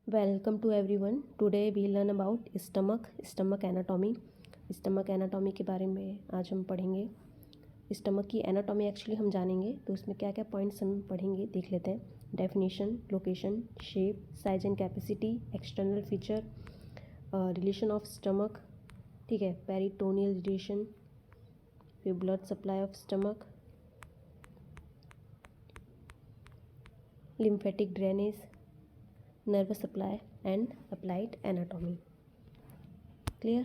Welcome to everyone. Today we learn about stomach anatomy. Stomach anatomy के बारे में आज हम पढ़ेंगे। स्टमक की एनाटॉमी एक्चुअली हम जानेंगे, तो उसमें क्या क्या पॉइंट्स हम पढ़ेंगे देख लेते हैं। Definition, location, shape, size and capacity, external feature, relation of stomach, ठीक है, पेरिटोनियल रिलेशन, फिर blood supply of stomach, lymphatic drainage, nervous supply and applied anatomy. Clear?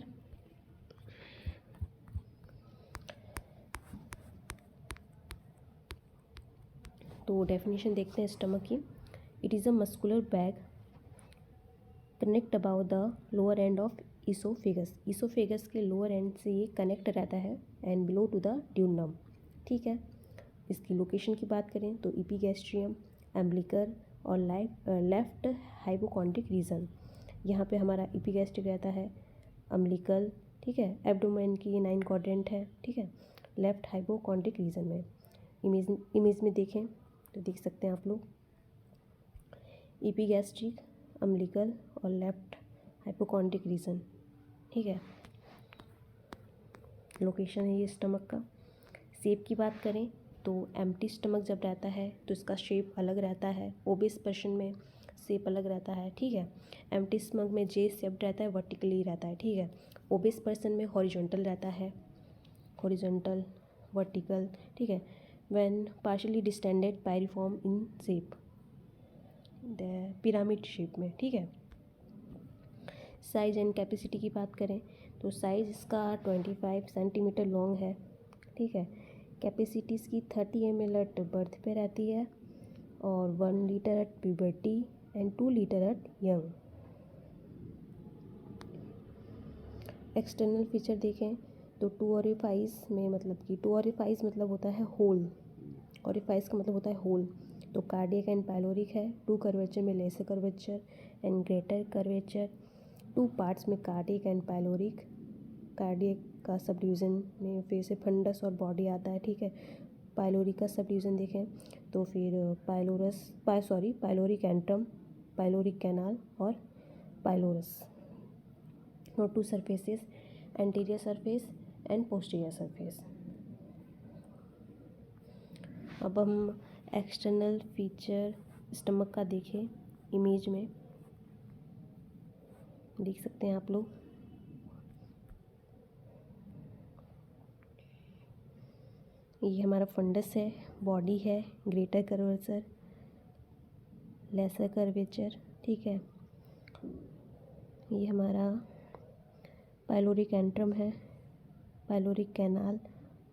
तो डेफिनेशन देखते हैं स्टमक की। It is a muscular bag connect about the lower end of oesophagus. Oesophagus के lower and से ये connect रहता है एंड बिलो टू द ड्यूनम, ठीक है। इसकी लोकेशन की बात करें तो इपीगैस्ट्रियम, एम्ब्लिकर और लेफ्ट हाइपोकॉन्ड्रिक रीजन। यहाँ पे हमारा इपीगैस्ट्रिक रहता है, अम्बिलिकल, ठीक है, एब्डोमेन की ये 9 क्वाड्रेंट है, ठीक है, लेफ्ट हाइपोकॉन्ड्रिक रीजन में। इमेज में देखें तो देख सकते हैं आप लोग, इपीगैस्ट्रिक, अम्बिलिकल और लेफ्ट हाइपोकॉन्ड्रिक रीजन, ठीक है। लोकेशन है ये स्टमक का। शेप की बात करें तो एम्प्टी स्टमक जब रहता है तो इसका शेप अलग रहता है, ओबेस पर्सन में शेप अलग रहता है, ठीक है। एम्प्टी स्टमक में जे शेप रहता है, वर्टिकली रहता है, ठीक है। ओबेस पर्सन में हॉरिजॉन्टल रहता है, हॉरिजॉन्टल, वर्टिकल, ठीक है। When partially distended pyriform in shape, pyramid shape में, ठीक है। साइज एंड कैपेसिटी की बात करें तो साइज इसका 25 सेंटीमीटर लॉन्ग है, ठीक है। कैपेसिटी इसकी 30 ml एट बर्थ पे रहती है और 1 litre at puberty and 2 litre at young. External feature देखें तो 2 ओरिफाइस में, मतलब कि 2 ओरिफाइस मतलब होता है होल, ओरिफाइस का मतलब होता है होल। तो कार्डियक एंड पाइलोरिक है, 2 कर्वेचर में lesser curvature and greater curvature, 2 parts में कार्डियक एंड पाइलोरिक। कार्डियक का सब डिवीज़न में फिर से फंडस और बॉडी आता है, ठीक है। पाइलोरिक का सब डिवीज़न देखें तो फिर पाइलोरिक एंट्रम, पाइलोरिक कैनाल और पाइलोरस। और 2 surfaces, anterior surface and posterior surface. अब हम एक्सटर्नल फीचर स्टमक का देखें। इमेज में देख सकते हैं आप लोग, ये हमारा फंडस है, बॉडी है, ग्रेटर कर्वेचर, लेसर कर्वेचर, ठीक है। ये हमारा पाइलोरिक एंट्रम है, पाइलोरिक कैनाल,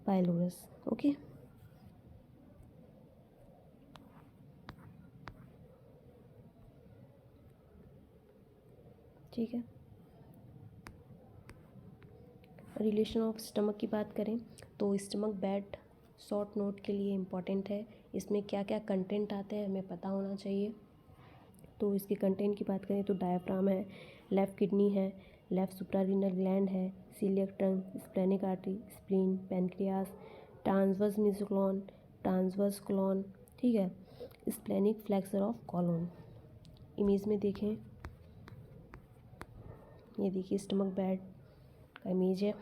पाइलोरस, ओके। ठीक है। रिलेशन ऑफ स्टमक की बात करें तो स्टमक बेड शॉर्ट नोट के लिए इम्पॉर्टेंट है। इसमें क्या क्या कंटेंट आते हैं हमें पता होना चाहिए। तो इसके कंटेंट की बात करें तो डायफ्राम है, लेफ्ट किडनी है, लेफ्ट सुप्रारीनल ग्लैंड है, celiac trunk, splenic artery, spleen, pancreas, transverse mesocolon, transverse colon, ठीक है, splenic flexure of colon. Image में देखें, ये देखिए स्टमक बेड का इमेज है,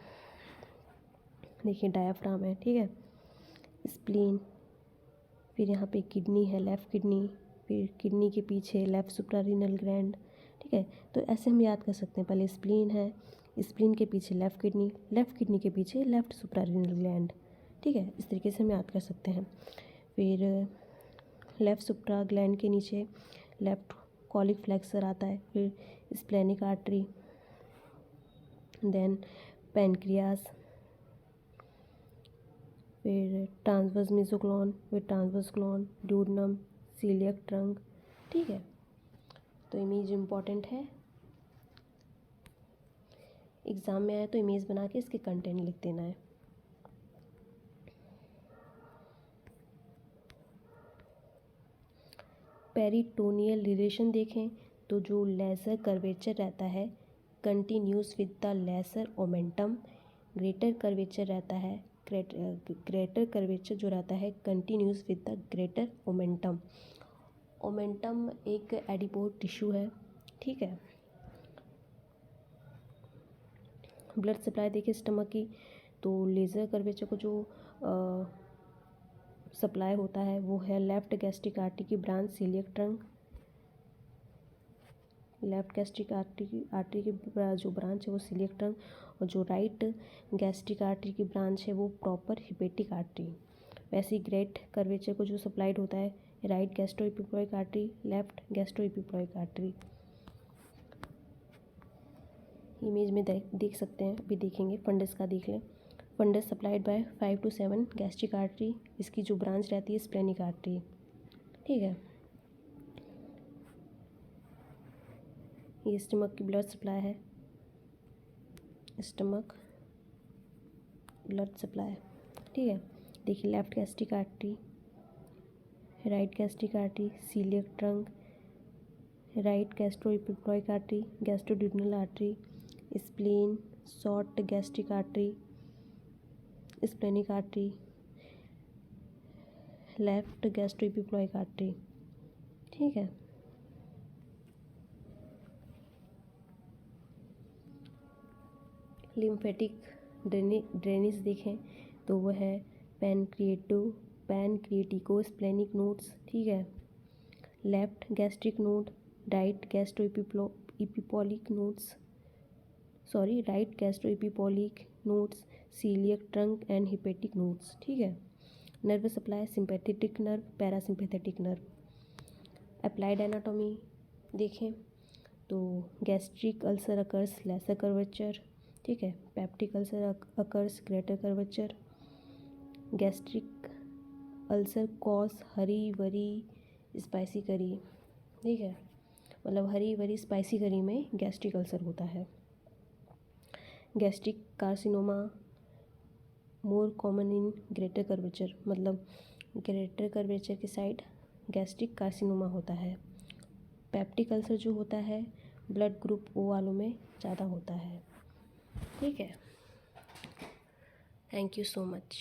देखिए डायफ्राम है, ठीक है, स्प्लीन, फिर यहाँ पे किडनी है, लेफ़्ट किडनी, फिर किडनी के पीछे लेफ़्ट सुप्रारीनल ग्लैंड, ठीक है। तो ऐसे हम याद कर सकते हैं, पहले स्प्लीन है, स्प्लीन के पीछे लेफ़्ट किडनी के पीछे लेफ़्ट सुप्रारीनल ग्लैंड, ठीक है। इस तरीके से हम याद कर सकते हैं। फिर लेफ़्ट सुप्रा ग्लैंड के नीचे लेफ़्ट कॉलिक फ्लेक्सर आता है, फिर स्प्लेनिक आर्टरी, देन पैनक्रियास, फिर ट्रांसवर्स मेसोकोलोन, फिर transverse colon, duodenum, celiac trunk, ठीक है। तो इमेज इम्पॉर्टेंट है, एग्ज़ाम में आए तो इमेज बना के इसके कंटेंट लिख देना है। पेरिटोनियल रिलेशन देखें तो जो लेसर कर्वेचर रहता है continuous with the lesser omentum, greater curvature रहता है, ग्रेटर कर्वेचर जो रहता है continuous with the greater omentum. Omentum एक एडिपोज टिश्यू है, ठीक है। ब्लड सप्लाई देखिए स्टमक की, तो लेज़र कर्वेचर को जो सप्लाई होता है वो है लेफ्ट गैस्ट्रिक आर्टरी की branch celiac trunk. Left gastric artery की जो ब्रांच है वो सीलियक ट्रंक, और जो राइट गैस्ट्रिक आर्टरी की ब्रांच है वो प्रॉपर हिपेटिक आर्टरी। वैसे ही ग्रेट कर्वेचर को जो सप्लाइड होता है right gastroepiploic artery, left gastroepiploic artery. Image में देख सकते हैं, अभी देखेंगे। फंडस का देख लें। Fundus supplied by 5 to 7 gastric artery, इसकी जो ब्रांच रहती है स्प्लेनिक आर्टरी। ठीक है, ये स्टमक की ब्लड सप्लाई है, स्टमक ब्लड सप्लाई। ठीक है, देखिए left gastric artery, right gastric artery, celiac trunk, right gastroepiploic artery, gastroduodenal artery, spleen, short gastric artery, splenic artery, left gastroepiploic artery. ठीक है, लिम्फेटिक ड्रेनेज देखें तो वो है पैनक्रिएटिको स्प्लेनिक नोड्स। ठीक है, left gastric node, right gastroepiploic nodes, right gastroepiploic nodes, celiac trunk and hepatic nodes. ठीक है, nerve supply sympathetic nerve, parasympathetic nerve. Applied anatomy देखें तो gastric ulcer occurs lesser curvature. ठीक है, peptic ulcer occurs greater curvature. Gastric ulcer cause hurry worry spicy curry. ठीक है, मतलब हरी worry spicy करी में गैस्ट्रिक अल्सर होता है। Gastric carcinoma more common in greater curvature, मतलब ग्रेटर कर्वेचर के साइड गैस्ट्रिक कार्सिनोमा होता है। पेप्टिक अल्सर जो होता है ब्लड ग्रुप ओ वालों में ज़्यादा होता है। ठीक है, थैंक यू सो मच।